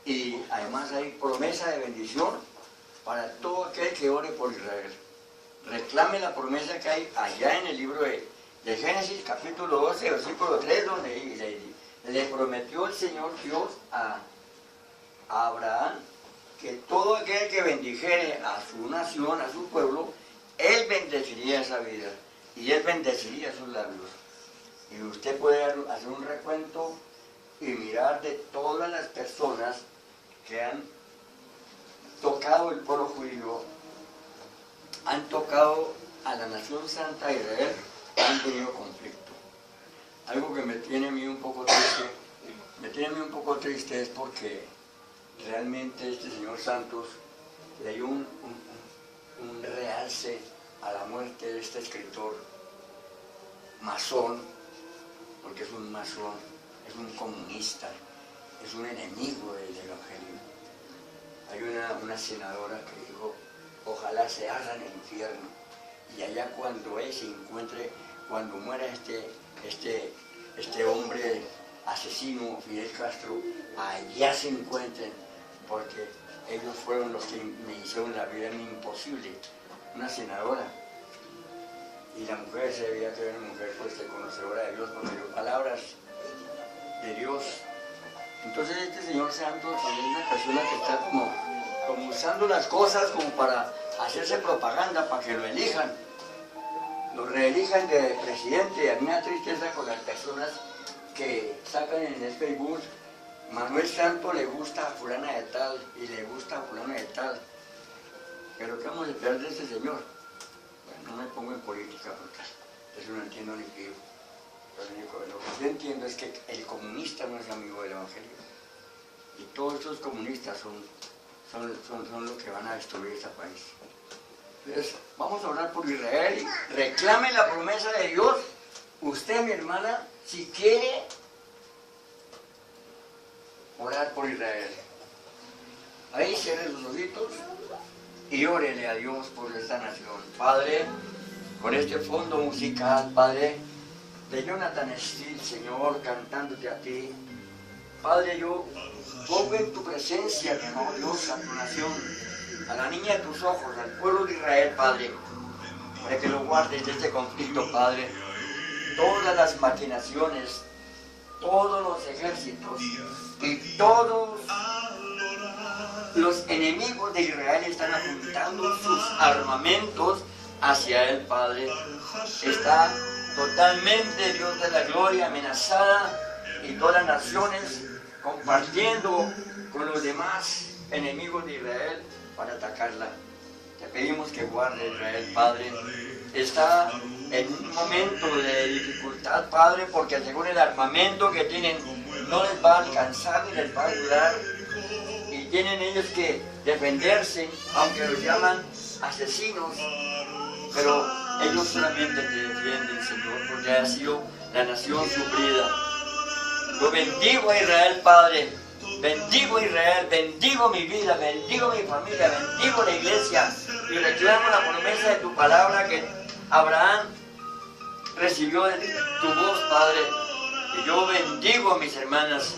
Y además hay promesa de bendición para todo aquel que ore por Israel. Reclame la promesa que hay allá en el libro de Génesis, capítulo 12, versículo 3, donde le prometió el Señor Dios a Abraham que todo aquel que bendijere a su nación, a su pueblo, Él bendeciría esa vida y Él bendeciría sus labios. Y usted puede hacer un recuento y mirar de todas las personas que han tocado el pueblo judío, han tocado a la nación santa de Israel, han tenido conflicto. Algo que me tiene a mí un poco triste, es porque realmente este señor Santos le dio un realce a la muerte de este escritor masón, porque es un masón, es un comunista, es un enemigo del Evangelio. Hay una senadora que dijo, ojalá se arda en el infierno, y allá cuando él se encuentre, cuando muera este hombre asesino, Fidel Castro, allá se encuentren, porque ellos fueron los que me hicieron la vida imposible. Una senadora, y la mujer se debía creer una mujer pues conocedora de Dios, porque dio palabras de Dios. Entonces este señor Santos es una persona que está como usando las cosas como para hacerse propaganda, para que lo elijan, lo reelijan de presidente. A mí me da tristeza con las personas que sacan en el Facebook, Manuel Santos le gusta a fulana de tal y le gusta a fulana de tal. Pero ¿qué vamos a esperar de este señor? Bueno, no me pongo en política porque eso no entiendo ni pío. Lo que yo entiendo es que el comunista no es amigo del Evangelio. Y todos estos comunistas son los que van a destruir este país. Entonces, vamos a orar por Israel y reclame la promesa de Dios. Usted, mi hermana, si quiere orar por Israel, ahí cierre los ojitos y órele a Dios por esta nación. Padre, con este fondo musical, Padre, de Jonathan Steele, Señor, cantándote a ti. Padre, yo pongo en tu presencia, mi amor Dios, a tu nación, a la niña de tus ojos, al pueblo de Israel, Padre, para que lo guardes de este conflicto, Padre. Todas las maquinaciones, todos los ejércitos y todos los enemigos de Israel están apuntando sus armamentos hacia él, Padre. Está totalmente, Dios de la gloria, amenazada, y todas las naciones compartiendo con los demás enemigos de Israel para atacarla. Te pedimos que guarde Israel, Padre. Está en un momento de dificultad, Padre, porque según el armamento que tienen no les va a alcanzar ni les va a ayudar, y tienen ellos que defenderse, aunque los llaman asesinos, pero ellos solamente te defienden, Señor, porque ha sido la nación sufrida. Yo bendigo a Israel, Padre, bendigo a Israel, bendigo mi vida, bendigo mi familia, bendigo la iglesia, y reclamo la promesa de tu palabra que Abraham recibió de tu voz, Padre. Y yo bendigo a mis hermanas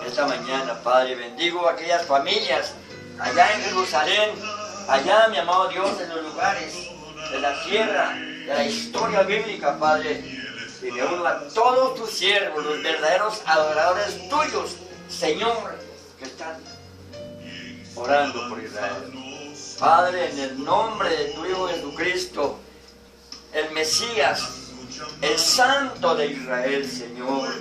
esta mañana, Padre, bendigo a aquellas familias allá en Jerusalén, allá, mi amado Dios, en los lugares de la tierra, de la historia bíblica, Padre. Y me uno a todos tus siervos, los verdaderos adoradores tuyos, Señor, que están orando por Israel. Padre, en el nombre de tu Hijo Jesucristo, el Mesías, el Santo de Israel, Señor,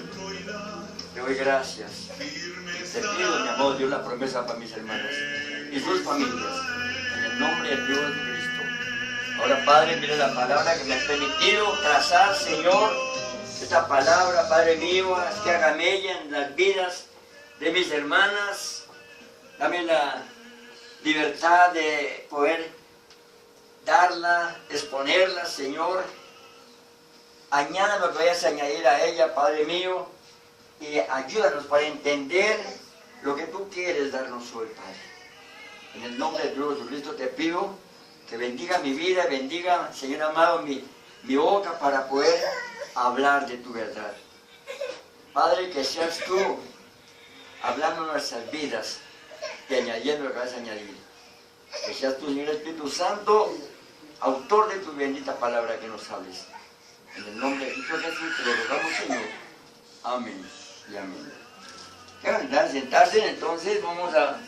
te doy gracias. Te pido, mi amor Dios, la promesa para mis hermanas y sus familias, en el nombre de tu Hijo Jesucristo. Ahora, Padre, mira la palabra que me has permitido trazar, Señor. Esta palabra, Padre mío, haz que haga mella en las vidas de mis hermanas. Dame la libertad de poder darla, exponerla, Señor. Añada lo que vayas a añadir a ella, Padre mío, y ayúdanos para entender lo que tú quieres darnos hoy, Padre. En el nombre de Dios Jesucristo te pido que bendiga mi vida, bendiga, Señor amado, mi boca para poder hablar de tu verdad. Padre, que seas tú hablando en nuestras vidas, y añadiendo lo que vas a añadir. Que seas tú, Señor Espíritu Santo, autor de tu bendita palabra que nos hables. En el nombre de Cristo Jesús te lo rogamos, Señor. Amén y amén. Deben sentarse, entonces vamos a...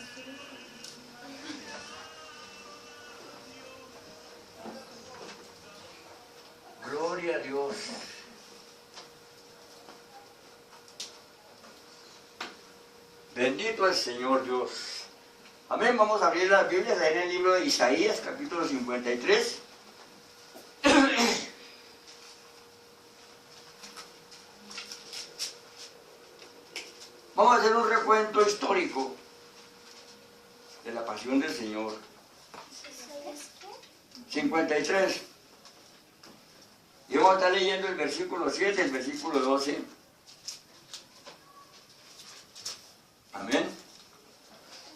Gloria a Dios. Bendito el Señor Dios. Amén. Vamos a abrir las Biblias ahí en el libro de Isaías, capítulo 53. Vamos a hacer un recuento histórico de la pasión del Señor. 53. Y vamos a estar leyendo el versículo 7, el versículo 12. Amén.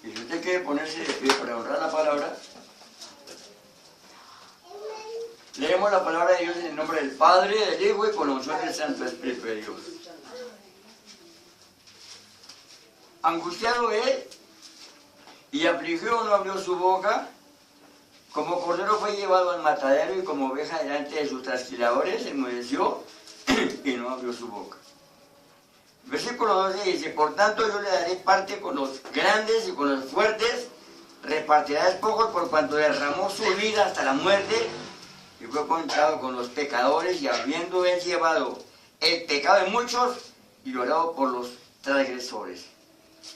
Y si usted quiere ponerse de pie para honrar la palabra, leemos la palabra de Dios en el nombre del Padre, del Hijo y con la unción del Santo Espíritu de Dios. Angustiado él, y afligió, no abrió su boca, como cordero fue llevado al matadero, y como oveja delante de sus trasquiladores, enmudeció y no abrió su boca. Versículo 12 dice: por tanto yo le daré parte con los grandes y con los fuertes, repartirá despojos por cuanto derramó su vida hasta la muerte, y fue contado con los pecadores, y habiendo él llevado el pecado de muchos, y llorado por los transgresores.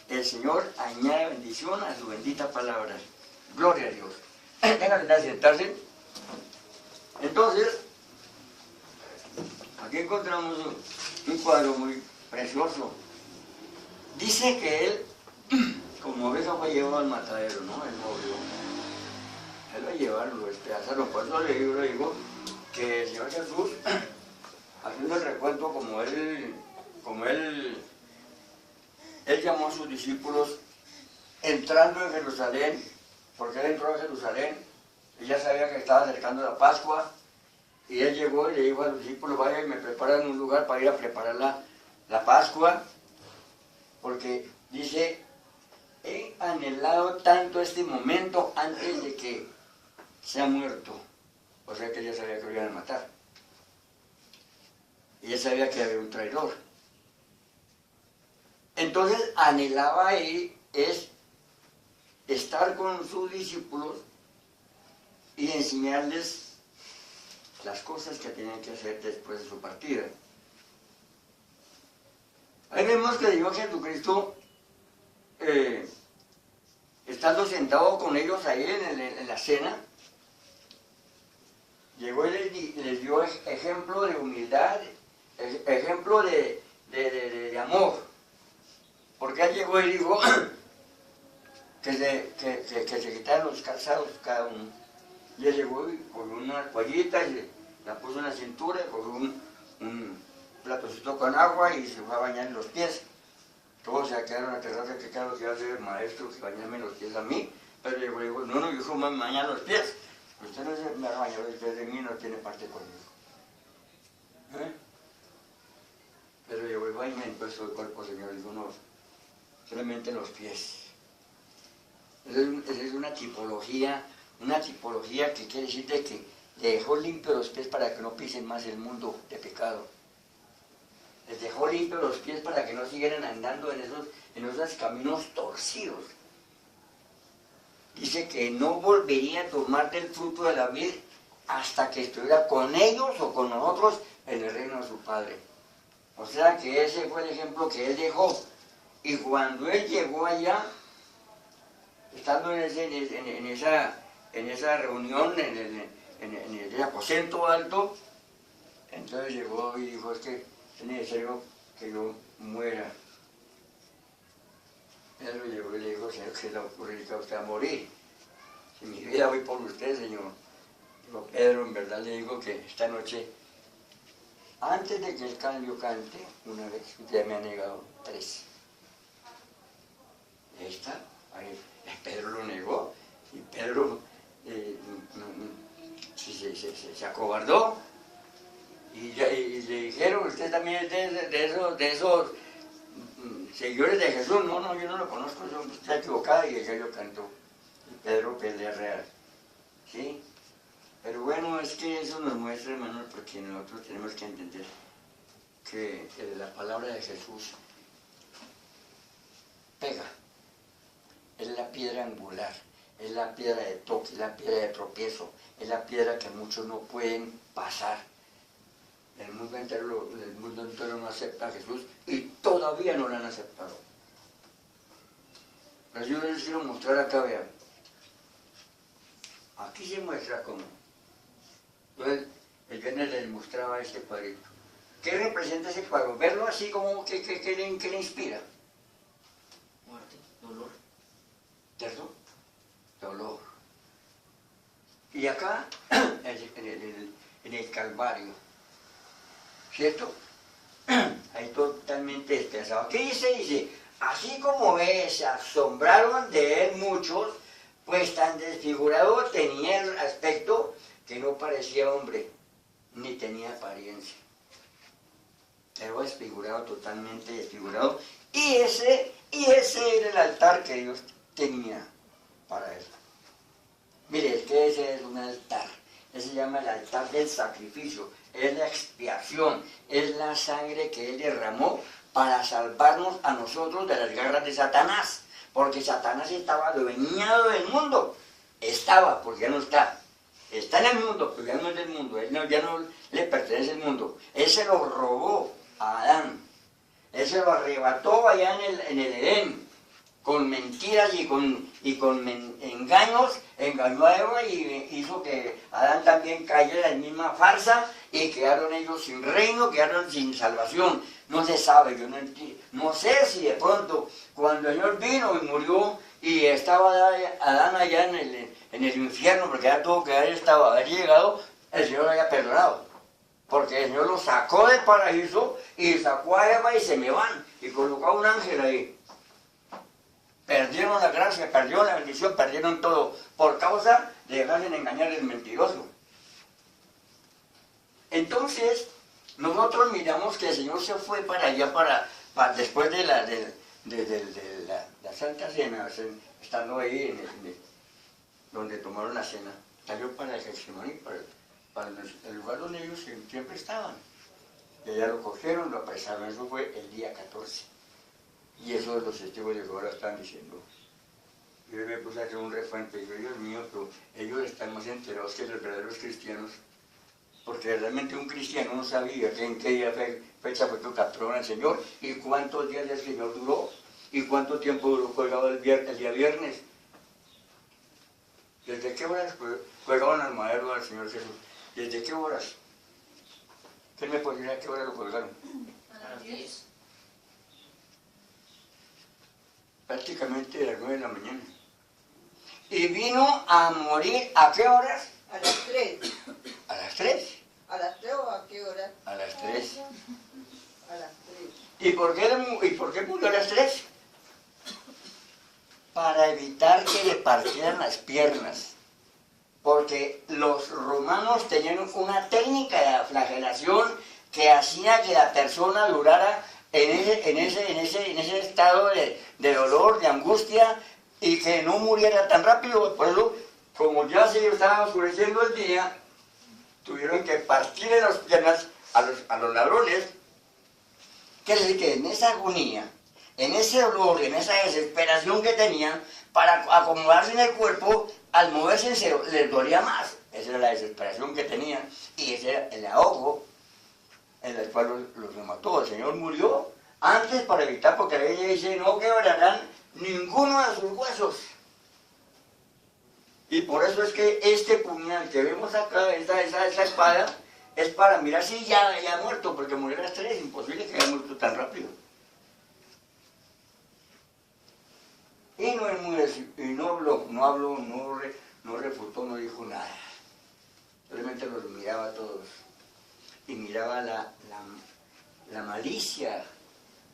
El Señor añade bendición a su bendita palabra. Gloria a Dios. Vengan a sentarse. Entonces, aquí encontramos un cuadro muy precioso. Dice que él, como oveja, fue llevado al matadero, ¿no? Él murió. Él lo llevaron, lo despedazaron. Por eso le digo que el Señor Jesús, haciendo el recuento como él llamó a sus discípulos, entrando en Jerusalén, porque él entró a Jerusalén, y ya sabía que estaba acercando la Pascua, y él llegó y le dijo a los discípulos: vayan y me preparan un lugar para ir a preparar la Pascua, porque dice: he anhelado tanto este momento antes de que sea muerto. O sea que él ya sabía que lo iban a matar, y él sabía que había un traidor. Entonces anhelaba es estar con sus discípulos y enseñarles las cosas que tenían que hacer después de su partida. Ahí vemos que Dios Jesucristo, estando sentado con ellos ahí en la cena, llegó y les dio ejemplo de humildad, ejemplo de amor. Porque él llegó y dijo que se quitaran los calzados cada uno. Y él llegó y cogió una toallita y la puso en la cintura, cogió un platocito con agua y se fue a bañar en los pies. Todos se quedaron aterrados, que claro que iba a ser el maestro que bañarme los pies a mí. Pero llegó y dijo: no, yo me bañar los pies. Usted no se me va a bañar los pies de mí, no tiene parte conmigo. Pero llegó y me empezó el cuerpo, Señor, dijo: no, solamente los pies. Esa es una tipología que quiere decir de que le dejó limpios los pies para que no pisen más el mundo de pecado. Les dejó limpios los pies para que no siguieran andando en esos caminos torcidos. Dice que no volvería a tomar del fruto de la vid hasta que estuviera con ellos o con nosotros en el reino de su Padre. O sea que ese fue el ejemplo que él dejó. Y cuando él llegó allá, estando en esa reunión, en el aposento alto, entonces llegó y dijo: es que es necesario que yo muera. Pedro llegó y le dijo: Señor, ¿qué le ocurre a usted a morir? Si mi vida voy por usted, Señor. Digo: Pedro, en verdad le digo que esta noche, antes de que el gallo cante, una vez, usted me ha negado 3. Ahí está. Ahí, Pedro lo negó, y Pedro se acobardó, y le dijeron: usted también es de esos seguidores de Jesús, no, yo no lo conozco, yo estoy equivocado y ella lo cantó. Pedro Pelea Real. ¿Sí? Pero bueno, es que eso nos muestra, hermanos, porque nosotros tenemos que entender que la palabra de Jesús pega, es la piedra angular, es la piedra de toque, es la piedra de tropiezo, es la piedra que muchos no pueden pasar. El mundo entero no acepta a Jesús y todavía no lo han aceptado. Pero yo les quiero mostrar acá, vean. Aquí se muestra cómo. Entonces, el viernes les mostraba este cuadrito. ¿Qué representa ese cuadro? Verlo así como que le inspira. Muerte, dolor. ¿Cierto? Dolor. Y acá, en el Calvario, ¿cierto? Ahí totalmente despedazado. ¿Qué dice? Dice, así como se asombraron de él muchos, pues tan desfigurado tenía el aspecto que no parecía hombre, ni tenía apariencia. Pero desfigurado, totalmente desfigurado. Y ese era el altar que Dios tenía para él. Mire, es que ese es un altar. Ese se llama el altar del sacrificio. Es la expiación, es la sangre que Él derramó para salvarnos a nosotros de las garras de Satanás. Porque Satanás estaba adueñado del mundo. Estaba, porque ya no está. Está en el mundo, pero ya no es del mundo. Ya no le pertenece el mundo. Él se lo robó a Adán. Él se lo arrebató allá en el Edén. Con mentiras y con engaños, engañó a Eva y hizo que Adán también cayera en la misma farsa y quedaron ellos sin reino, quedaron sin salvación. No se sabe, yo no sé si de pronto cuando el Señor vino y murió y estaba Adán allá en el infierno, porque ya tuvo que haber llegado, el Señor lo haya perdonado. Porque el Señor lo sacó del paraíso y sacó a Eva y se me van y colocó a un ángel ahí. Perdieron la gracia, perdieron la bendición, perdieron todo por causa de dejarse engañar el mentiroso. Entonces, nosotros miramos que el Señor se fue para allá, después de la Santa Cena, estando ahí donde tomaron la cena, salió para el Getsemaní, para el lugar donde ellos siempre estaban. Y allá lo cogieron, lo apresaron, eso fue el día 14. Y eso los testigos de Jehová están diciendo. Yo me puse a hacer un refuente y yo, Dios mío, pero ellos están más enterados que los verdaderos cristianos, porque realmente un cristiano no sabía en qué día fecha fue que capturaron al Señor, y cuántos días el Señor duró, y cuánto tiempo duró colgado el día viernes. ¿Desde qué horas colgaban al madero al Señor Jesús? ¿Desde qué horas? ¿Quién me puede decir a qué hora lo colgaron? A las 10. Prácticamente a las 9 de la mañana. Y vino a morir, ¿a qué horas? A las 3. A las 3. ¿A las 3 o a qué hora? A las 3. A las 3. ¿Y por qué murió a las 3? Para evitar que le partieran las piernas. Porque los romanos tenían una técnica de flagelación que hacía que la persona durara en ese estado de dolor, de angustia, y que no muriera tan rápido. Por eso, como ya se estaba oscureciendo el día, tuvieron que partirle las piernas a los ladrones. Quiere decir que en esa agonía, en ese dolor, en esa desesperación que tenían, para acomodarse en el cuerpo, al moverse les dolía más. Esa era la desesperación que tenían, y ese era el ahogo en el cual los mató. El Señor murió antes para evitar, porque la Biblia dice, no quebrarán ninguno de sus huesos. Y por eso es que este puñal que vemos acá, esa espada, es para mirar si ya ha muerto, porque morir a las 3 es imposible que haya muerto tan rápido. Y no refutó, no dijo nada. Solamente los miraba a todos. Y miraba la malicia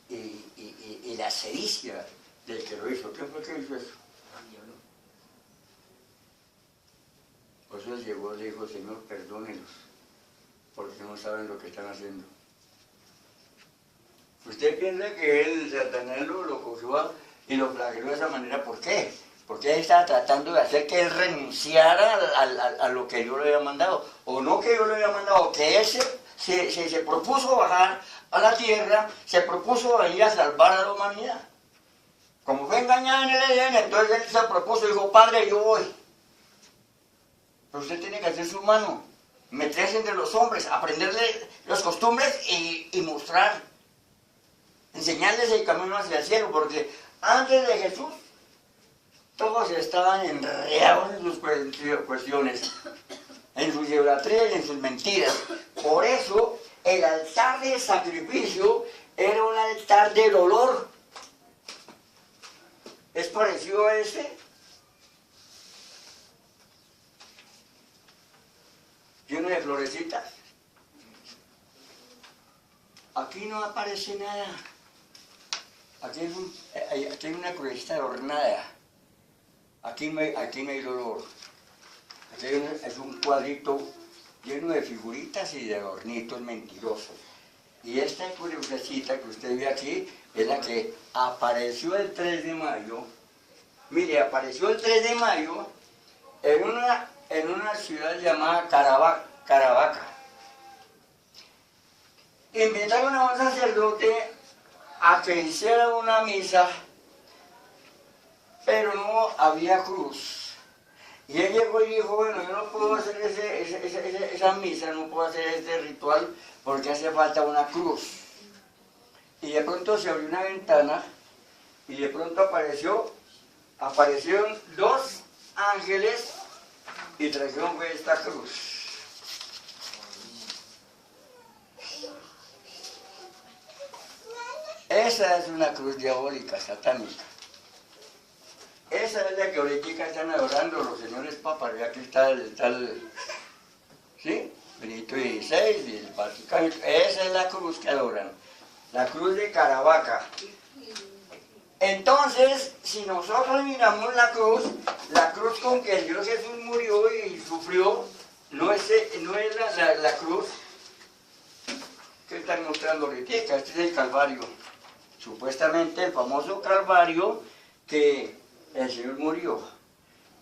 y la sericia del que lo hizo. ¿Quién fue el que hizo eso? Por eso llegó y le dijo, Señor, perdónelos, porque no saben lo que están haciendo. Usted piensa que él, Satanás, lo cogió y lo flageló de esa manera. ¿Por qué? Porque él estaba tratando de hacer que él renunciara a lo que Dios le había mandado. O no que Dios le había mandado, que él se propuso bajar a la tierra, se propuso venir a salvar a la humanidad. Como fue engañado en el Edén, entonces él se propuso y dijo, Padre, yo voy. Pero usted tiene que hacer su mano, meterse entre los hombres, aprenderle las costumbres y mostrar, enseñarles el camino hacia el cielo, porque antes de Jesús todos estaban enredados en sus cuestiones, en su idolatría y en sus mentiras. Por eso el altar de sacrificio era un altar de dolor. ¿Es parecido a ese? Lleno de florecitas. Aquí no aparece nada. Aquí hay una crucecita adornada. Aquí no hay dolor. Aquí es un cuadrito lleno de figuritas y de adornitos mentirosos. Y esta crucecita que usted ve aquí es la que apareció el 3 de mayo. Mire, apareció el 3 de mayo en una ciudad llamada Caravaca. Invitaron a un sacerdote a que hiciera una misa, pero no había cruz. Y él llegó y dijo, bueno, yo no puedo hacer esa misa, no puedo hacer este ritual porque hace falta una cruz. Y de pronto se abrió una ventana y de pronto aparecieron dos ángeles y trajeron esta cruz. Esa es una cruz diabólica, satánica. Esa es la que ahorita están adorando los señores papas. Ya que está el ¿sí? Benito XVI y el Vaticano. Esa es la cruz que adoran. La cruz de Caravaca. Entonces, si nosotros miramos la cruz con que el Dios Jesús murió y sufrió, no es la cruz que están mostrando ahorita. Este es el Calvario. Supuestamente el famoso Calvario que el Señor murió.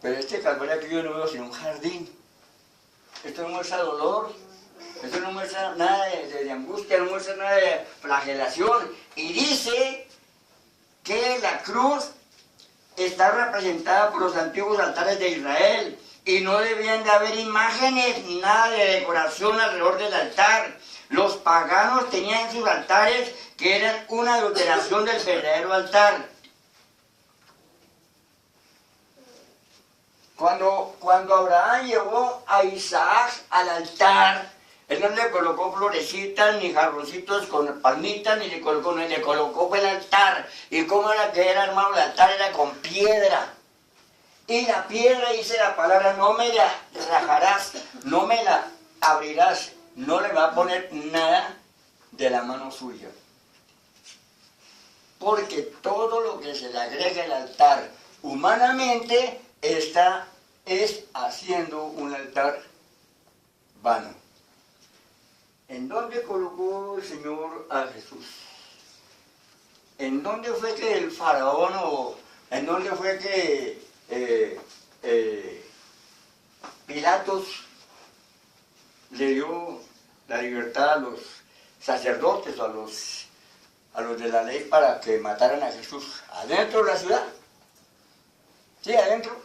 Pero este Calvario aquí yo no veo sino un jardín. Esto no muestra dolor, esto no muestra nada de angustia, no muestra nada de flagelación. Y dice que la cruz está representada por los antiguos altares de Israel y no debían de haber imágenes ni nada de decoración alrededor del altar. Los paganos tenían sus altares que eran una adulteración del verdadero altar. Cuando Abraham llevó a Isaac al altar, él no le colocó florecitas ni jarroncitos con palmitas, ni le colocó el altar. ¿Y cómo era que era, hermano? El altar era con piedra. Y la piedra, dice la palabra, no me la rajarás, no me la abrirás, no le va a poner nada de la mano suya. Porque todo lo que se le agrega al altar humanamente es haciendo un altar vano. ¿En dónde colocó el Señor a Jesús? ¿En dónde fue que el faraón o en dónde fue que Pilatos le dio la libertad a los sacerdotes o a los de la ley para que mataran a Jesús? ¿Adentro de la ciudad? Sí, adentro.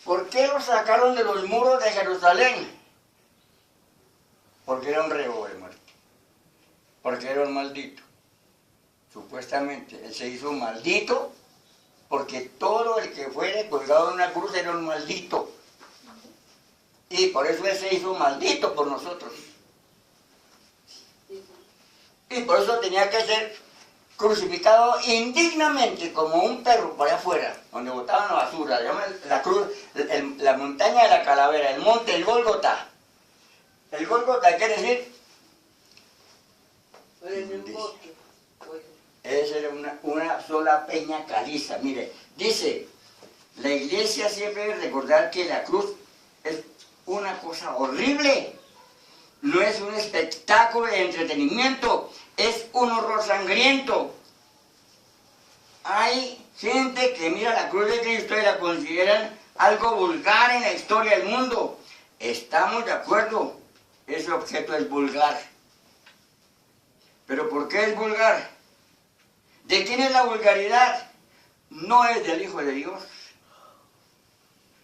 ¿Por qué lo sacaron de los muros de Jerusalén? Porque era un reo de muerte. Porque era un maldito. Supuestamente, él se hizo maldito porque todo el que fuera colgado en una cruz era un maldito. Y por eso él se hizo maldito por nosotros. Y por eso tenía que ser crucificado indignamente como un perro por allá afuera, donde botaban la basura. La cruz, la montaña de la calavera, el monte, el Gólgota. El Gólgota quiere decir... Esa era una sola peña caliza. Mire, dice, la iglesia siempre debe recordar que la cruz es una cosa horrible. no es un espectáculo de entretenimiento, es un horror sangriento. Hay gente que mira la cruz de Cristo y la consideran algo vulgar en la historia del mundo. Estamos de acuerdo, ese objeto es vulgar. ¿Pero por qué es vulgar? ¿De quién es la vulgaridad? No es del Hijo de Dios.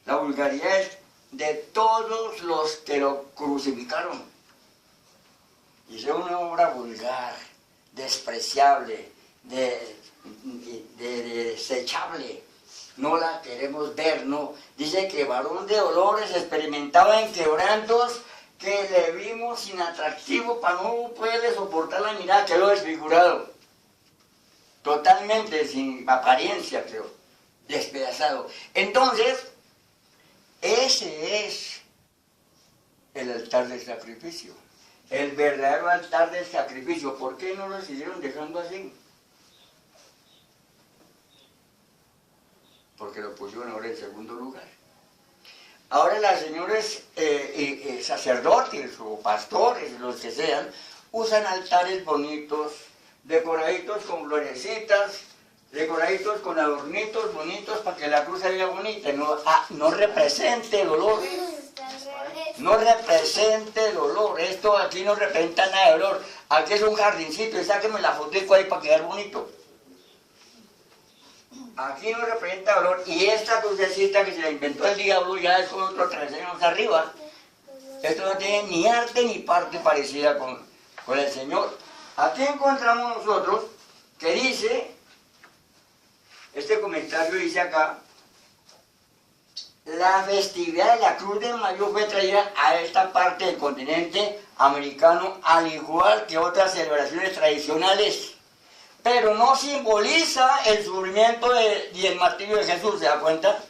La vulgaridad es de todos los que lo crucificaron. Y es una obra vulgar, despreciable, desechable. No la queremos ver, no. Dice que varón de dolores experimentaba en quebrantos, que le vimos inatractivo para no poderle soportar la mirada, quedó desfigurado. Totalmente sin apariencia, creo, despedazado. Entonces, ese es el altar del sacrificio, el verdadero altar del sacrificio. ¿Por qué no lo siguieron dejando así? Porque lo pusieron ahora en segundo lugar. Ahora las señores sacerdotes o pastores, los que sean, usan altares bonitos, decoraditos con florecitas, decoraditos con adornitos bonitos para que la cruz se vea bonita, no represente dolor. No represente dolor. Esto aquí no representa nada de dolor. Aquí es un jardincito y sáquenme la fotico ahí para quedar bonito. Aquí no representa dolor. Y esta crucecita que se la inventó el diablo ya es con otros 3 años arriba. Esto no tiene ni arte ni parte parecida con el Señor. Aquí encontramos nosotros que dice, este comentario dice acá, la festividad de la Cruz de Mayo fue traída a esta parte del continente americano, al igual que otras celebraciones tradicionales, pero no simboliza el sufrimiento y el martirio de Jesús, ¿se da cuenta?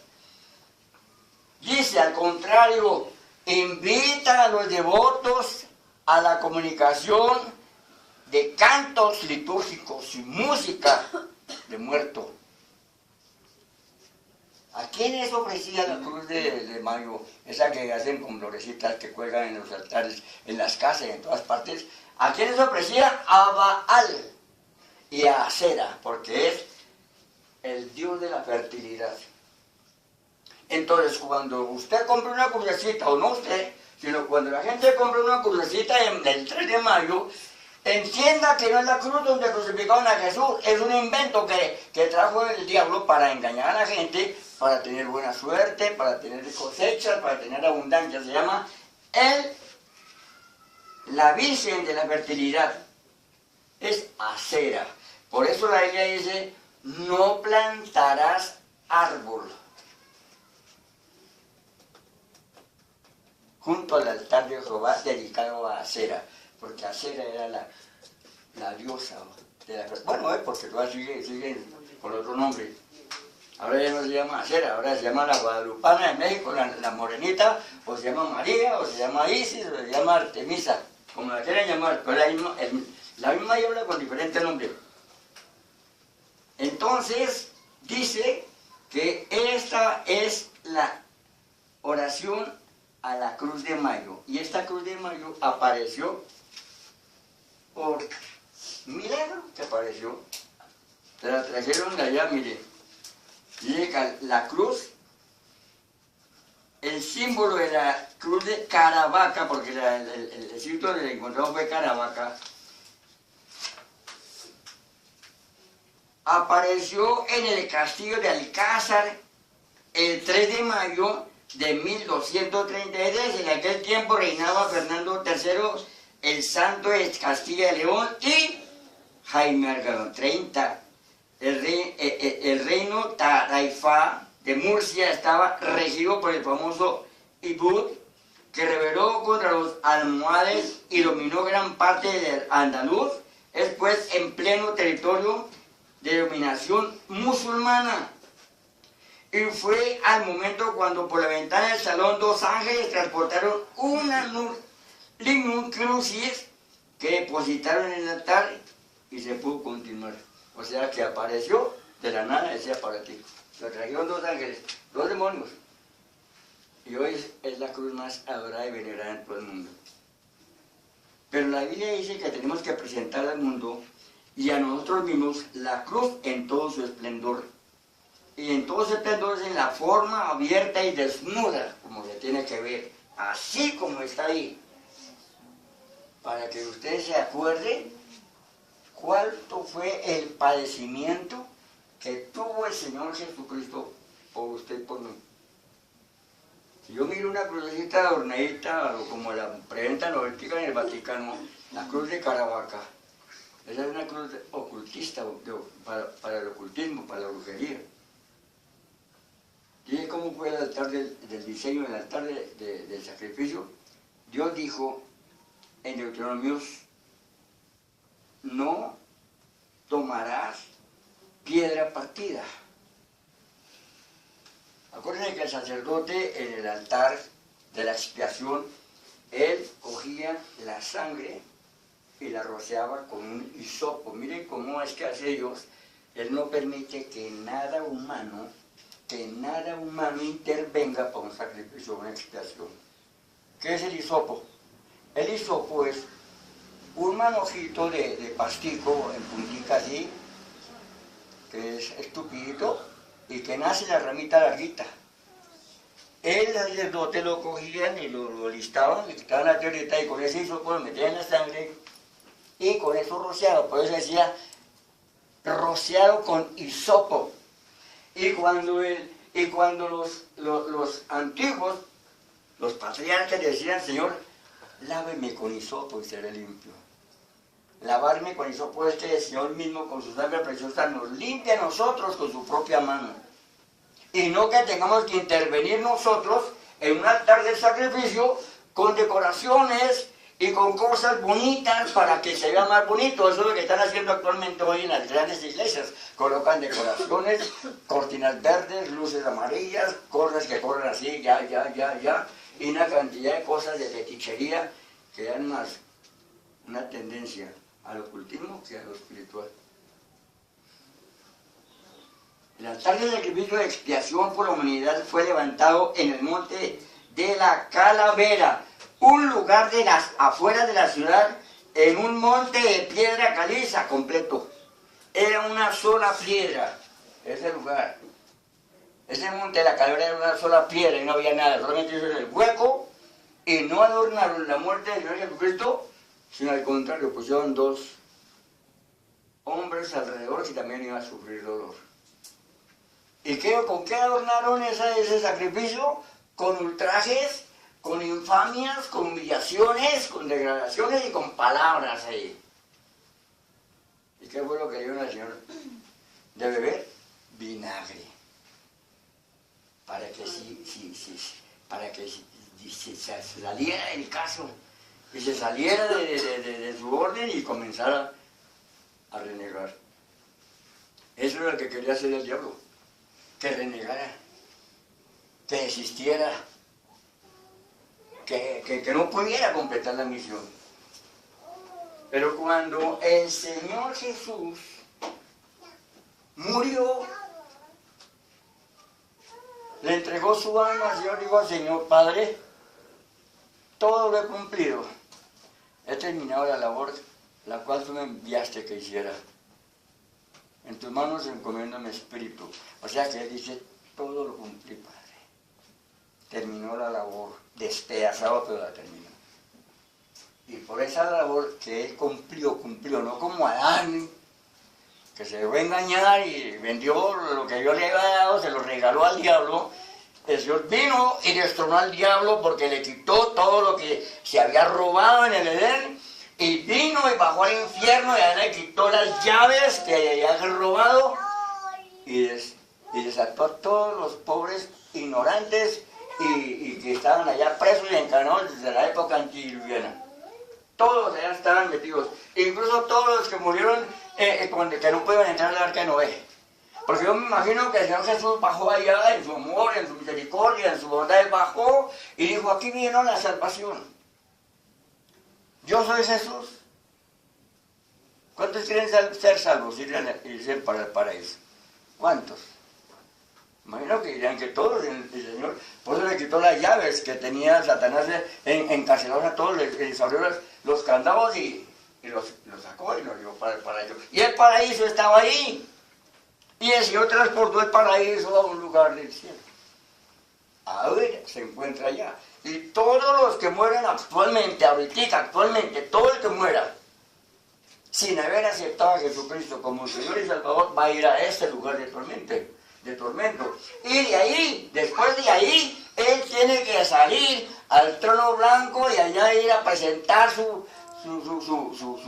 Dice, al contrario, invita a los devotos a la comunicación de cantos litúrgicos y música de muerto. ¿A quién es ofrecida la cruz de Mayo? Esa que hacen con florecitas que cuelgan en los altares, en las casas, en todas partes. ¿A quién es ofrecida? A Baal y a Acera, porque es el dios de la fertilidad. Entonces, cuando usted compra una crucecita, o no usted, sino cuando la gente compra una crucecita el 3 de mayo, entienda que no es la cruz donde crucificaron a Jesús, es un invento que trajo el diablo para engañar a la gente, para tener buena suerte, para tener cosechas, para tener abundancia. Se llama la Virgen de la Fertilidad. Es Acera. Por eso la Biblia dice, no plantarás árbol junto al altar de Jehová dedicado a Acera, porque Acera era la diosa de la fertilidad. Bueno, porque todavía siguen con otro nombre. Ahora ya no se llama Acera, ahora se llama la Guadalupana de México, la morenita, o se llama María, o se llama Isis, o se llama Artemisa, como la quieran llamar, pero la misma habla con diferente nombre. Entonces, dice que esta es la oración a la Cruz de Mayo, y esta Cruz de Mayo apareció por milagro que apareció. Se la trajeron de allá, mire. Llega la cruz, el símbolo de la cruz de Caravaca, porque el sitio donde encontramos fue Caravaca, apareció en el castillo de Alcázar el 3 de mayo de 1233. En aquel tiempo reinaba Fernando III, el santo de Castilla y León, y Jaime Aragón, 30. El reino Taifá de Murcia estaba regido por el famoso Ibud, que rebeló contra los almohades y dominó gran parte del andaluz. Es pues en pleno territorio de dominación musulmana. Y fue al momento cuando por la ventana del salón 2 ángeles transportaron una lignum crucis que depositaron en el altar y se pudo continuar. O sea que apareció de la nada ese aparatico. Lo trajeron 2 ángeles, 2 demonios. Y hoy es la cruz más adorada y venerada en todo el mundo. Pero la Biblia dice que tenemos que presentar al mundo y a nosotros mismos la cruz en todo su esplendor. Y en todo su esplendor es en la forma abierta y desnuda, como se tiene que ver, así como está ahí. Para que ustedes se acuerden cuánto fue el padecimiento que tuvo el Señor Jesucristo por usted y por mí. Si yo miro una crucecita adornadita, o como la presentan los en el Vaticano, la cruz de Caravaca, esa es una cruz ocultista, para el ocultismo, para la brujería. ¿Y cómo fue el altar del diseño, el altar del sacrificio? Dios dijo en Deuteronomios, no tomarás piedra partida. Acuérdense que el sacerdote en el altar de la expiación, él cogía la sangre y la rociaba con un hisopo. Miren cómo es que hace Dios. Él no permite que nada humano intervenga para un sacrificio o una expiación. ¿Qué es el hisopo? El hisopo es un manojito de pastico en puntica así, que es estupidito, y que nace la ramita larguita. El sacerdote lo cogían y lo listaban, le quitaban la tierrita y con ese hisopo lo metían en la sangre y con eso rociado. Por eso decía rociado con hisopo. Y cuando los antiguos, los patriarcas decían, Señor, láveme con hisopo y seré limpio. Lavarme con hisopo es que el Señor mismo con su sangre preciosa nos limpia a nosotros con su propia mano. Y no que tengamos que intervenir nosotros en un altar de sacrificio con decoraciones y con cosas bonitas para que se vea más bonito. Eso es lo que están haciendo actualmente hoy en las grandes iglesias. Colocan decoraciones, cortinas verdes, luces amarillas, cosas que corren así, ya, y una cantidad de cosas de fetichería que dan más una tendencia al ocultismo que a lo espiritual. El altar del sacrificio de expiación por la humanidad fue levantado en el monte de la Calavera, un lugar de las afueras de la ciudad, en un monte de piedra caliza completo. Era una sola piedra, ese lugar. Ese monte de la Calavera era una sola piedra y no había nada, solamente hicieron el hueco y no adornaron la muerte del Señor Jesucristo, sino al contrario, pusieron dos hombres alrededor que también iban a sufrir dolor. ¿Y con qué adornaron ese sacrificio? Con ultrajes, con infamias, con humillaciones, con degradaciones y con palabras ahí. ¿Y qué fue lo que dio el Señor? De beber vinagre. Para que se saliera del caso, y se saliera de su orden y comenzara a renegar. Eso era lo que quería hacer el diablo. Que renegara, que desistiera, que no pudiera completar la misión. Pero cuando el Señor Jesús murió, le entregó su alma al Señor, dijo al Señor, Padre, todo lo he cumplido, he terminado la labor la cual tú me enviaste que hiciera. En tus manos encomiendo mi espíritu. O sea que él dice, todo lo cumplí, Padre. Terminó la labor, despedazado, pero la terminó. Y por esa labor que él cumplió, no como Adán, que se dejó engañar y vendió lo que Dios le había dado, se lo regaló al diablo. El Señor vino y destronó al diablo porque le quitó todo lo que se había robado en el Edén. Y vino y bajó al infierno y le quitó las llaves que habían robado y desató a todos los pobres ignorantes y que estaban allá presos y encarnados desde la época antediluviana. Todos allá estaban metidos, incluso todos los que murieron que no pudieron entrar al arca de Noé. Porque yo me imagino que el Señor Jesús bajó allá en su amor, en su misericordia, en su bondad, Él bajó y dijo, aquí vino la salvación. Yo soy Jesús. ¿Cuántos quieren ser salvos y ser para el paraíso? ¿Cuántos? Imagino que dirán que todos, el Señor, por eso le quitó las llaves que tenía Satanás encarcelados a todos, les abrió los candados y los sacó y los llevó para ellos. Y el paraíso estaba ahí. Y el Señor transportó el paraíso a un lugar del cielo. Ahora se encuentra allá. Y todos los que mueran actualmente, actualmente, todo el que muera, sin haber aceptado a Jesucristo como Señor y Salvador, va a ir a este lugar de tormento. Y de ahí, después de ahí, él tiene que salir al trono blanco y allá ir a presentar su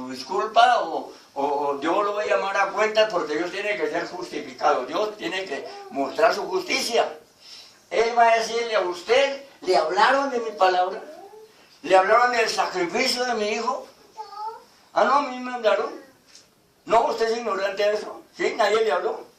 disculpa o Dios lo va a llamar a cuenta porque Dios tiene que ser justificado. Dios tiene que mostrar su justicia. Él va a decirle a usted, ¿le hablaron de mi palabra? ¿Le hablaron del sacrificio de mi hijo? Ah, no, a mí me hablaron. No, usted es ignorante de eso. Sí, nadie le habló.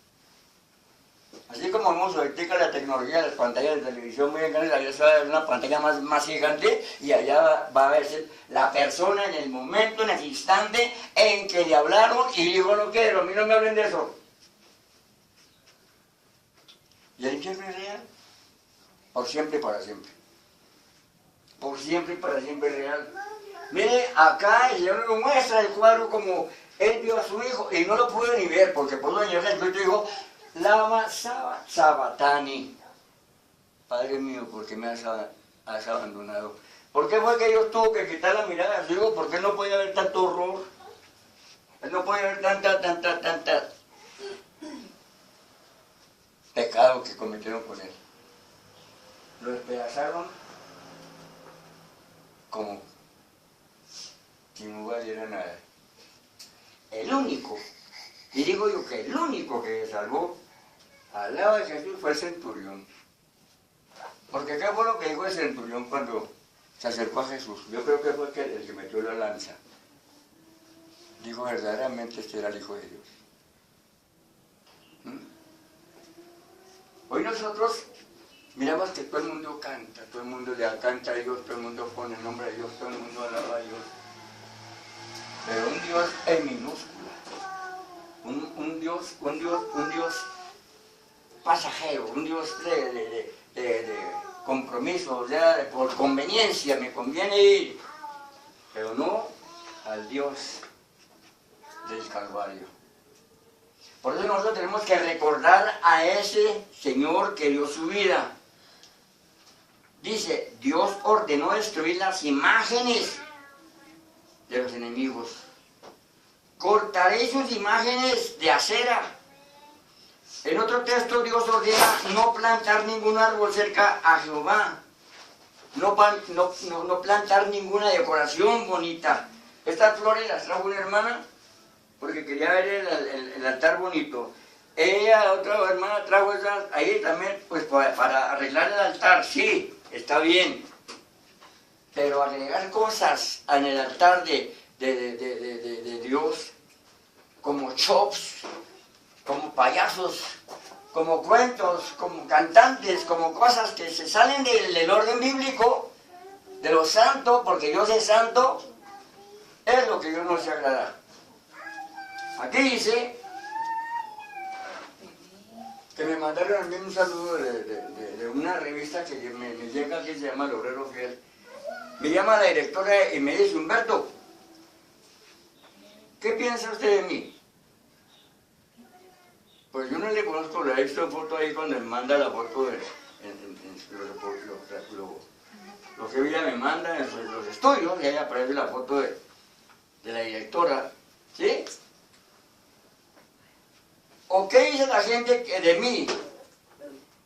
Así como vemos ahorita la tecnología, las pantallas de televisión muy grandes, allá se va a ver una pantalla más gigante y allá va a verse la persona en el momento, en el instante en que le hablaron y dijo, no quiero, a mí no me hablen de eso. ¿Y el infierno es real? Por siempre y para siempre. Por siempre y para siempre es real. Mire, acá el Señor nos muestra el cuadro como Él vio a su hijo y no lo pude ni ver porque por eso el Señor dijo, Lama Sabatani. Padre mío, ¿por qué me has abandonado? ¿Por qué fue que Dios tuvo que quitar la mirada a su hijo? ¿Por qué no podía haber tanto horror? Él no podía haber tanta pecado que cometieron con él. Lo despedazaron como si no valiera nada. El único, y digo yo que el único que se salvó al lado de Jesús fue el centurión. Porque ¿qué fue lo que dijo el centurión cuando se acercó a Jesús? Yo creo que fue el que metió la lanza. Dijo, verdaderamente este era el Hijo de Dios. Hoy nosotros miramos que todo el mundo canta, todo el mundo le canta a Dios, todo el mundo pone el nombre de Dios, todo el mundo alaba a Dios. Pero un Dios en minúscula, un Dios pasajero, un Dios de compromiso, o sea, por conveniencia, me conviene ir, pero no al Dios del Calvario. Por eso nosotros tenemos que recordar a ese Señor que dio su vida. Dice, Dios ordenó destruir las imágenes de los enemigos. Cortaré sus imágenes de acera. En otro texto Dios ordena no plantar ningún árbol cerca a Jehová. No plantar ninguna decoración bonita. Estas flores las trajo una hermana porque quería ver el altar bonito. Ella, otra hermana, trajo esas ahí también pues para arreglar el altar. Sí, está bien. Pero agregar cosas en el altar de Dios, como chops, como payasos, como cuentos, como cantantes, como cosas que se salen del orden bíblico, de lo santo, porque Dios es santo, es lo que Dios no se agrada. Aquí dice que me mandaron a mí un saludo de una revista que me llega, que se llama El Obrero Fiel. Me llama la directora y me dice, Humberto, ¿qué piensa usted de mí? Pues yo no le conozco, le he visto foto ahí cuando me manda la foto de lo que ella me manda en los estudios, y ahí aparece la foto de la directora, ¿sí? ¿O qué dice la gente de mí?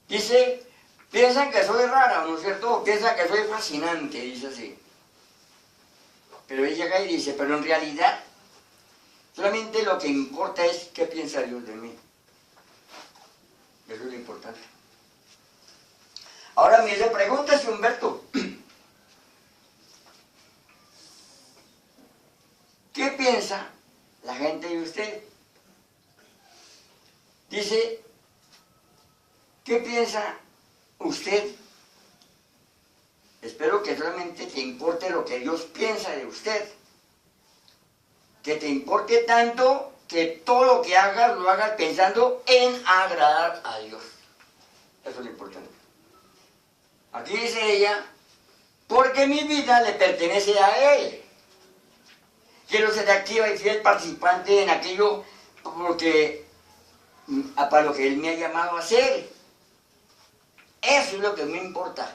Dice, piensan que soy rara, ¿no es cierto? O piensan que soy fascinante, dice así. Pero ella llega y dice, pero en realidad, solamente lo que importa es qué piensa Dios de mí. Eso es lo importante. Ahora me dice, pregúntese, Humberto, ¿qué piensa la gente de usted? Dice, ¿qué piensa usted? Espero que solamente te importe lo que Dios piensa de usted. Que te importe tanto que todo lo que hagas lo hagas pensando en agradar a Dios. Eso es lo importante. Aquí dice ella, porque mi vida le pertenece a Él. Quiero ser activa y fiel participante en aquello para lo que Él me ha llamado a hacer. Eso es lo que me importa.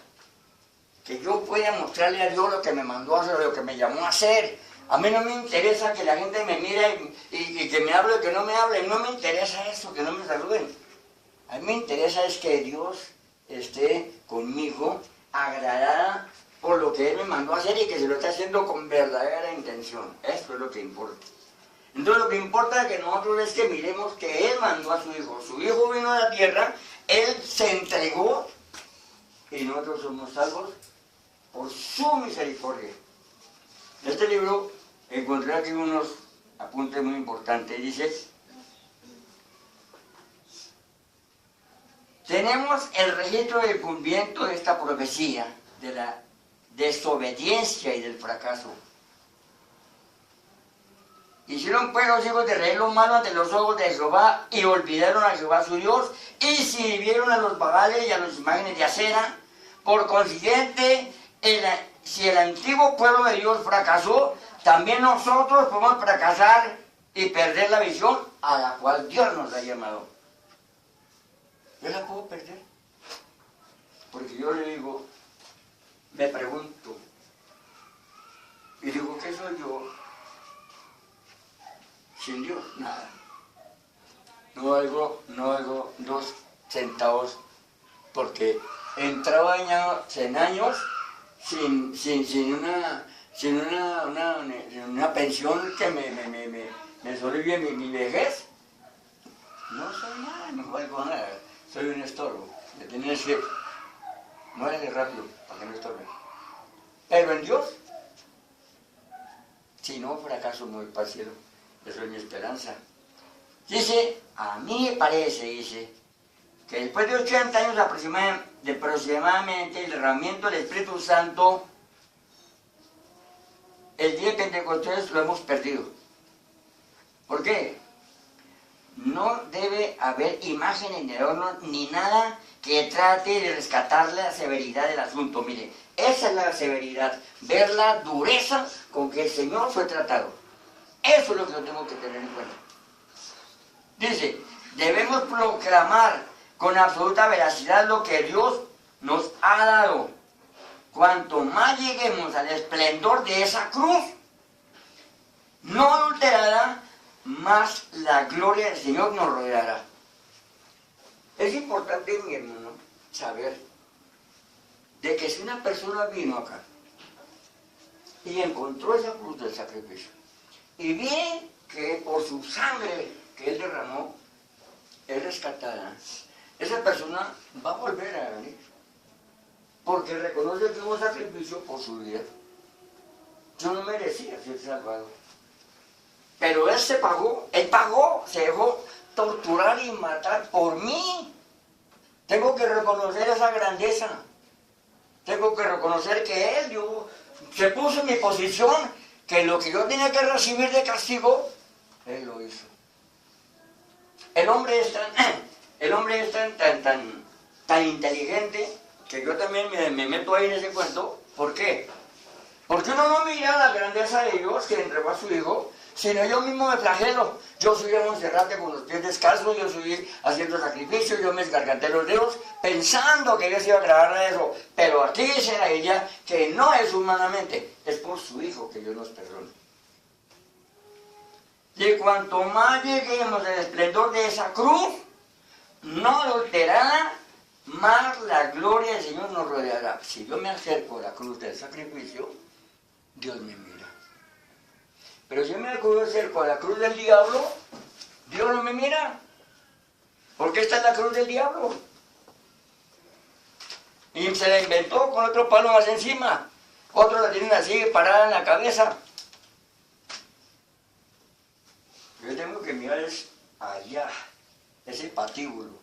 Que yo pueda mostrarle a Dios lo que me mandó a hacer, lo que me llamó a hacer. A mí no me interesa que la gente me mire y que me hable o que no me hable. No me interesa eso, que no me saluden. A mí me interesa es que Dios esté conmigo, agradada por lo que Él me mandó a hacer y que se lo esté haciendo con verdadera intención. Eso es lo que importa. Entonces lo que importa que nosotros es que miremos que Él mandó a su Hijo. Su Hijo vino a la tierra, Él se entregó y nosotros somos salvos por su misericordia. En este libro encontré aquí unos apuntes muy importantes. Dice, tenemos el registro del cumplimiento de esta profecía, de la desobediencia y del fracaso. Hicieron pues los hijos de Israel lo malo ante los ojos de Jehová y olvidaron a Jehová su Dios y sirvieron a los Baales y a las imágenes de acera. Por consiguiente, si el antiguo pueblo de Dios fracasó, también nosotros podemos fracasar y perder la visión a la cual Dios nos ha llamado. Yo la puedo perder. Porque yo le digo, me pregunto, y digo, ¿qué soy yo? Sin Dios, nada. No valgo 2 centavos porque he entrado en años sin una pensión que me sobrevive mi vejez. No soy nada, no valgo nada. Soy un estorbo. Me tienes que... Muérete rápido para que no estorbe. Pero en Dios, si no, fracaso me voy para el cielo. Eso es mi esperanza. Dice, a mí me parece, dice, que después de 80 años aproximadamente el derramamiento del Espíritu Santo, el día de Pentecostés lo hemos perdido. ¿Por qué? No debe haber imágenes ni adornos ni nada que trate de rescatar la severidad del asunto. Mire, esa es la severidad, ver la dureza con que el Señor fue tratado. Eso es lo que yo tengo que tener en cuenta. Dice, debemos proclamar con absoluta veracidad lo que Dios nos ha dado. Cuanto más lleguemos al esplendor de esa cruz, no adulterada, más la gloria del Señor nos rodeará. Es importante, mi hermano, saber de que si una persona vino acá y encontró esa cruz del sacrificio y ve que por su sangre que Él derramó es rescatada, esa persona va a volver a venir porque reconoce que hubo un sacrificio por su vida. Yo no merecía ser salvado, pero Él pagó, se dejó torturar y matar por mí. Tengo que reconocer esa grandeza. Tengo que reconocer que Él se puso en mi posición, que lo que yo tenía que recibir de castigo, Él lo hizo. El hombre es tan inteligente que yo también me meto ahí en ese cuento. ¿Por qué? Porque uno no mira la grandeza de Dios que entregó a su Hijo, sino yo mismo me flagelo. Yo subí a Monserrate con los pies descalzos, yo subí haciendo sacrificios, yo me esgarganté los dedos pensando que Dios iba a agradar a eso. Pero aquí dice a ella que no es humanamente, es por su Hijo que Dios nos perdona. Y cuanto más lleguemos al esplendor de esa cruz, no adulterada, más la gloria del Señor nos rodeará. Si yo me acerco a la cruz del sacrificio, Dios me mira. Pero si me acerco a la cruz del diablo, Dios no me mira. Porque esta es la cruz del diablo. Y se la inventó con otro palo más encima. Otros la tienen así parada en la cabeza. Yo tengo que mirar allá, ese patíbulo.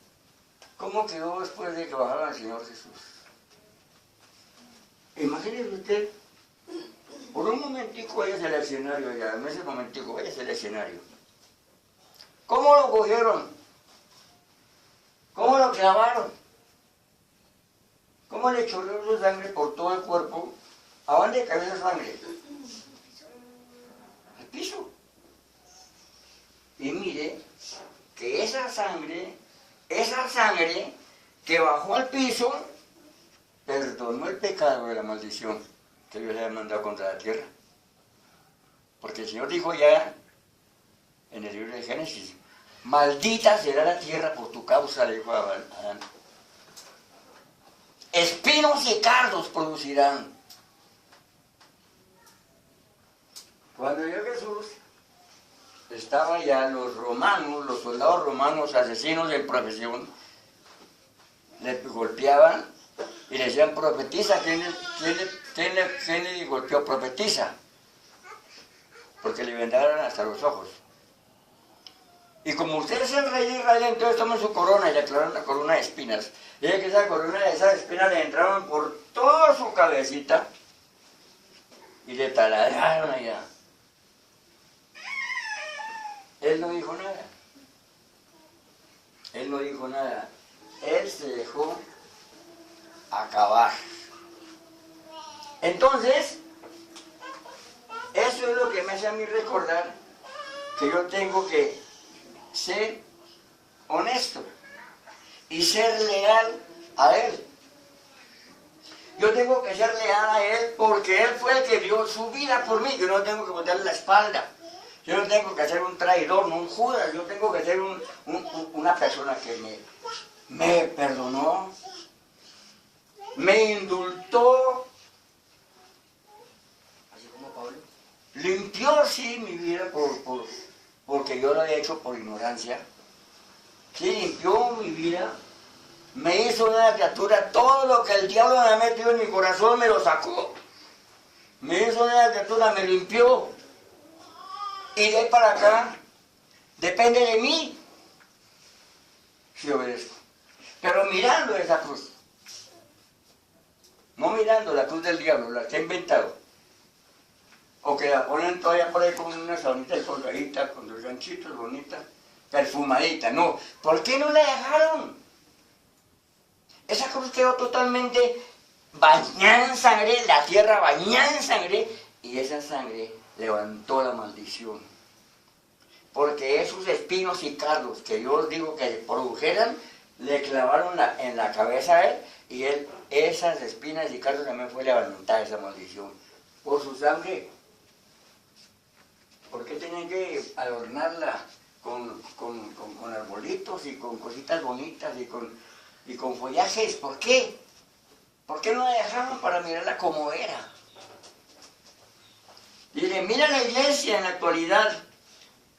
¿Cómo quedó después de que bajara el Señor Jesús? Imagínese usted, por un momentico vaya al escenario allá, en ese momentico vaya al escenario. ¿Cómo lo cogieron? ¿Cómo lo clavaron? cómo le chorreó su sangre por todo el cuerpo. ¿A dónde cayó esa sangre? Al piso. Y mire que esa sangre que bajó al piso, perdonó el pecado de la maldición que Dios le había mandado contra la tierra. Porque el Señor dijo ya en el libro de Génesis, maldita será la tierra por tu causa, le dijo a Adán. Espinos y cardos producirán. Cuando llegó Jesús, estaban ya los romanos, los soldados romanos asesinos en profesión, le golpeaban y le decían, profetiza. ¿Quién le golpeó? Profetiza. Porque le vendaron hasta los ojos. Y como usted es el rey de Israel, entonces toman su corona y le aclararon la corona de espinas. Y que esa corona de esas espinas le entraron por toda su cabecita y le taladraron allá. Él no dijo nada. Él no dijo nada. Él se dejó acabar. Entonces, eso es lo que me hace a mí recordar que yo tengo que ser honesto y ser leal a Él. Yo tengo que ser leal a Él porque Él fue el que dio su vida por mí. Yo no tengo que botarle la espalda. Yo no tengo que ser un traidor, no un Judas. Yo tengo que ser una persona que me perdonó, me indultó, Así como Pablo. limpió, sí, mi vida porque yo lo había hecho por ignorancia. Sí, limpió mi vida, me hizo una criatura, todo lo que el diablo me ha metido en mi corazón me lo sacó. Me hizo una criatura, me limpió. Y de ahí para acá, depende de mí si obedezco. Pero mirando esa cruz, no mirando la cruz del diablo, la que ha inventado. O que la ponen todavía por ahí con una sabanita de colgadita, con los ganchitos bonitas, perfumadita. No, ¿por qué no la dejaron? Esa cruz quedó totalmente bañada en sangre, la tierra bañada en sangre, y esa sangre levantó la maldición. Porque esos espinos y cardos que yo os digo que produjeran, le clavaron en la cabeza a él, y él, esas espinas y cardos también fue levantar esa maldición. Por su sangre. ¿Por qué tenían que adornarla con arbolitos y con cositas bonitas y con follajes? ¿Por qué? ¿Por qué no la dejaron para mirarla como era? Dile, mira la iglesia en la actualidad.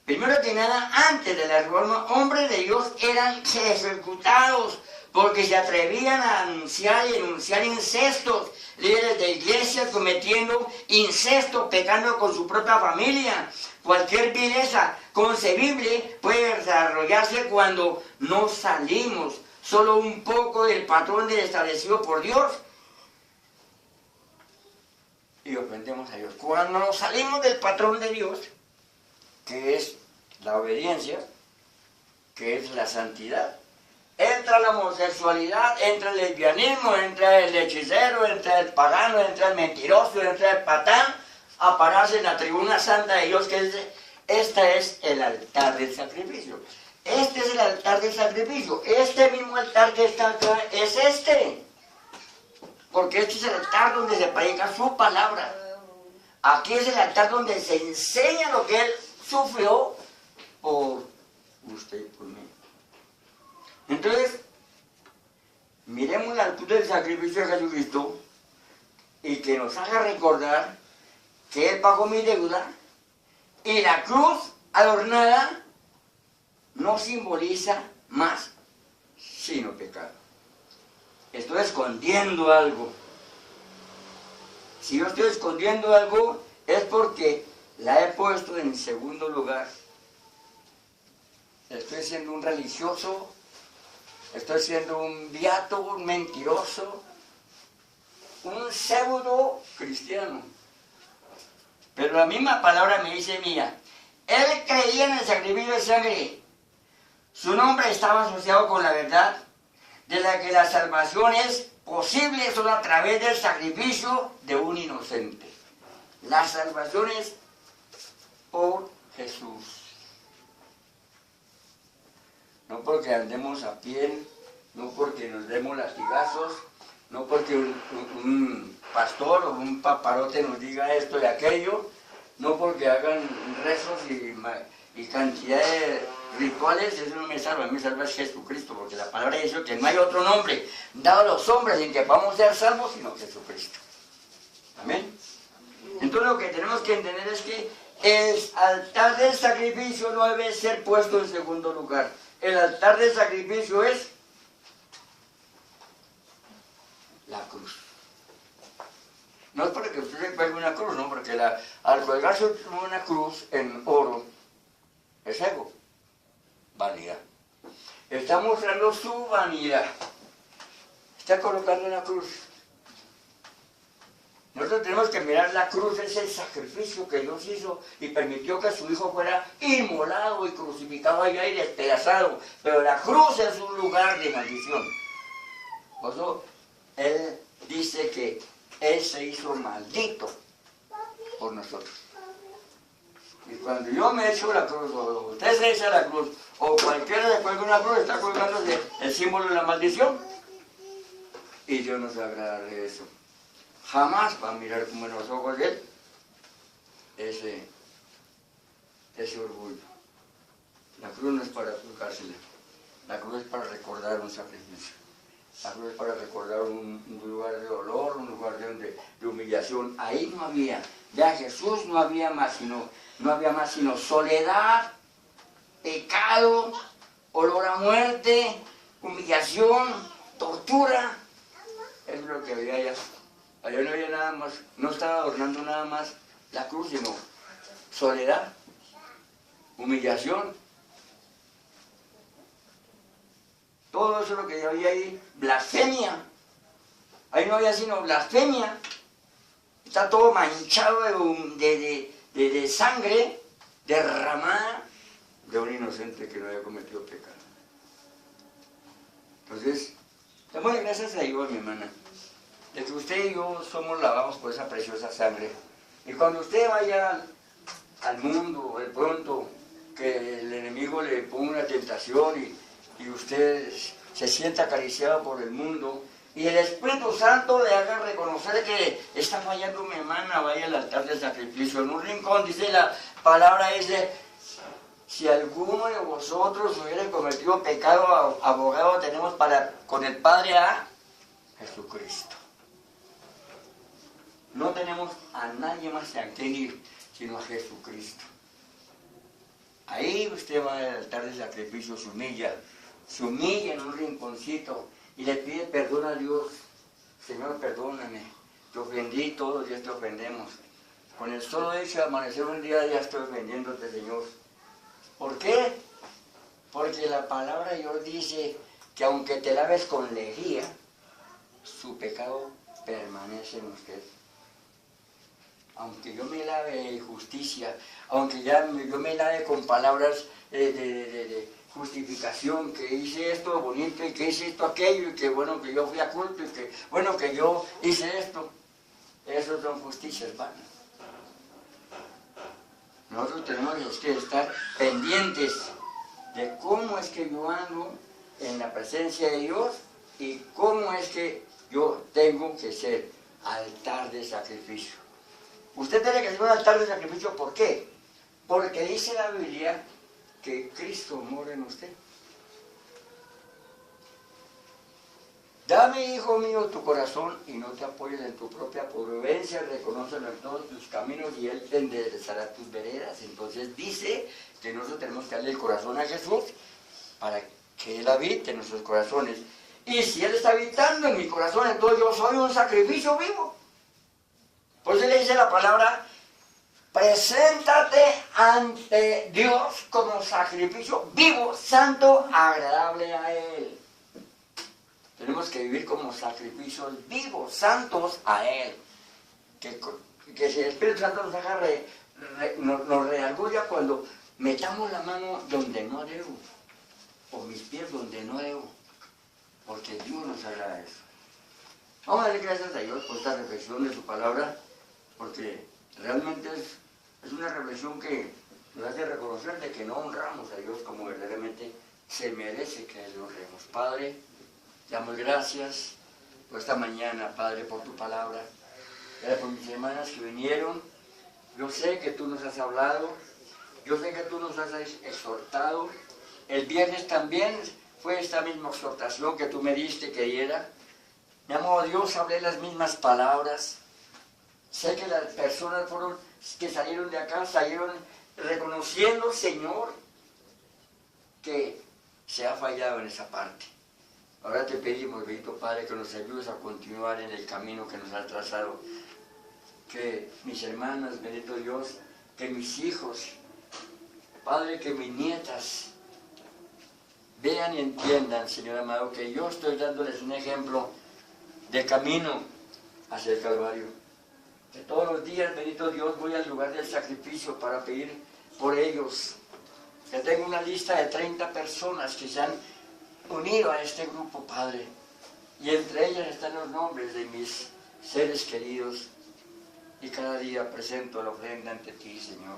Primero que nada, antes de la reforma, hombres de Dios eran ejecutados porque se atrevían a anunciar y enunciar incestos. Líderes de iglesia cometiendo incesto, pecando con su propia familia. Cualquier vileza concebible puede desarrollarse cuando no salimos solo un poco del patrón establecido por Dios y ofendemos a Dios. Cuando nos salimos del patrón de Dios, que es la obediencia, que es la santidad, entra la homosexualidad, entra el lesbianismo, entra el hechicero, entra el pagano, entra el mentiroso, entra el patán, a pararse en la tribuna santa de Dios, que este es el altar del sacrificio. Este es el altar del sacrificio. Este mismo altar que está acá es este. Porque este es el altar donde se predica su palabra. Aquí es el altar donde se enseña lo que Él sufrió por usted y por mí. Entonces, miremos la altura del sacrificio de Jesucristo y que nos haga recordar que Él pagó mi deuda y la cruz adornada no simboliza más sino pecado. Estoy escondiendo algo. Si yo estoy escondiendo algo es porque la he puesto en segundo lugar. Estoy siendo un religioso, estoy siendo un beato, un mentiroso, un pseudo cristiano. Pero la misma palabra me dice mía. Él creía en el sacrificio de sangre. Su nombre estaba asociado con la verdad de la que la salvación es posible solo a través del sacrificio de un inocente. La salvación es por Jesús. No porque andemos a pie, no porque nos demos latigazos, no porque un pastor o un paparote nos diga esto y aquello, no porque hagan rezos y cantidad de rituales, eso no me salva, me salva es Jesucristo, porque la palabra dice que no hay otro nombre dado a los hombres en que podamos ser salvos, sino Jesucristo. Amén. Entonces lo que tenemos que entender es que el altar del sacrificio no debe ser puesto en segundo lugar. El altar del sacrificio es la cruz. No es porque usted se cuelgue una cruz, no, porque al colgarse una cruz en oro es ego, vanidad. Está mostrando su vanidad. Está colocando una cruz. Nosotros tenemos que mirar la cruz, es el sacrificio que Dios hizo y permitió que su Hijo fuera inmolado y crucificado allá y despedazado. Pero la cruz es un lugar de maldición. Por eso Él dice que Él se hizo maldito por nosotros. Y cuando yo me echo la cruz, o usted se echa la cruz, o cualquiera se cuelga una cruz, está colgándose el símbolo de la maldición. Y Dios no se agrada de eso. Jamás va a mirar como en los ojos de Él ese orgullo. La cruz no es para juzgársela. La cruz es para recordar un sacrificio. La cruz es para recordar un lugar de dolor, un lugar de humillación. Ahí no había, ya Jesús no había más sino soledad, pecado, olor a muerte, humillación, tortura. Es lo que había allá. Allá no había nada más, no estaba adornando nada más la cruz, sino soledad, humillación. Todo eso es lo que había ahí, blasfemia. Ahí no había sino blasfemia. Está todo manchado de sangre derramada de un inocente que no había cometido pecado. Entonces, démosle gracias a Dios, mi hermana, de que usted y yo somos lavados por esa preciosa sangre. Y cuando usted vaya al mundo, de pronto, que el enemigo le ponga una tentación y usted se sienta acariciado por el mundo, y el Espíritu Santo le haga reconocer que está fallando mi hermana, vaya al altar del sacrificio. En un rincón, dice la palabra, dice, si alguno de vosotros hubiera cometido pecado, abogado tenemos con el Padre a Jesucristo. No tenemos a nadie más a quien ir, sino a Jesucristo. Ahí usted va al altar del sacrificio, se humilla en un rinconcito y le pide perdón a Dios. Señor, perdóname, te ofendí, todos los días te ofendemos. Con el solo hecho de amanecer un día ya estoy ofendiéndote, Señor. ¿Por qué? Porque la palabra de Dios dice que aunque te laves con lejía, su pecado permanece en usted. Aunque yo me lave de justicia, aunque yo me lave con palabras de justificación, que hice esto bonito y que hice esto aquello, y que bueno que yo fui a culto y que bueno que yo hice esto, eso son justicias vanas. Nosotros tenemos que estar pendientes de cómo es que yo ando en la presencia de Dios y cómo es que yo tengo que ser altar de sacrificio. Usted tiene que ser un altar de sacrificio, ¿por qué? Porque dice la Biblia que Cristo mora en usted. Dame, hijo mío, tu corazón y no te apoyes en tu propia prudencia, reconócelo en todos tus caminos y Él te enderezará tus veredas. Entonces dice que nosotros tenemos que darle el corazón a Jesús para que Él habite en nuestros corazones. Y si Él está habitando en mi corazón, entonces yo soy un sacrificio vivo. Por eso le dice la palabra, preséntate ante Dios como sacrificio vivo, santo, agradable a Él. Tenemos que vivir como sacrificios vivos, santos a Él. Que si el Espíritu Santo nos haga nos redarguya cuando metamos la mano donde no debo, o mis pies donde no debo. ¿Por porque Dios nos hará eso. Vamos a darle gracias a Dios por esta reflexión de su palabra, porque realmente es una reflexión que nos hace reconocer de que no honramos a Dios como verdaderamente se merece que le honremos. Padre, te damos gracias por esta mañana, Padre, por tu palabra. Gracias por mis hermanas que vinieron. Yo sé que tú nos has hablado, yo sé que tú nos has exhortado. El viernes también fue esta misma exhortación que tú me diste que diera. Mi amor Dios, hablé las mismas palabras. Sé que las personas que salieron de acá, salieron reconociendo, Señor, que se ha fallado en esa parte. Ahora te pedimos, bendito Padre, que nos ayudes a continuar en el camino que nos has trazado. Que mis hermanas, bendito Dios, que mis hijos, Padre, que mis nietas vean y entiendan, Señor amado, que yo estoy dándoles un ejemplo de camino hacia el Calvario. Que todos los días, bendito Dios, voy al lugar del sacrificio para pedir por ellos. Que tengo una lista de 30 personas que se han unido a este grupo, Padre. Y entre ellas están los nombres de mis seres queridos. Y cada día presento la ofrenda ante ti, Señor,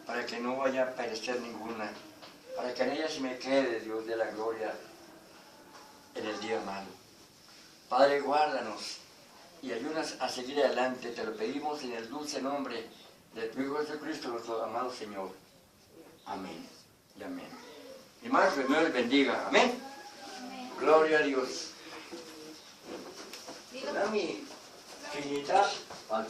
para que no vaya a perecer ninguna, para que en ella se me quede, Dios de la gloria, en el día malo. Padre, guárdanos y ayúdanos a seguir adelante. Te lo pedimos en el dulce nombre de tu Hijo Jesucristo, nuestro amado Señor. Amén y amén. Y más, Dios les bendiga. Amén. Amén. Gloria a Dios. Da mi finita al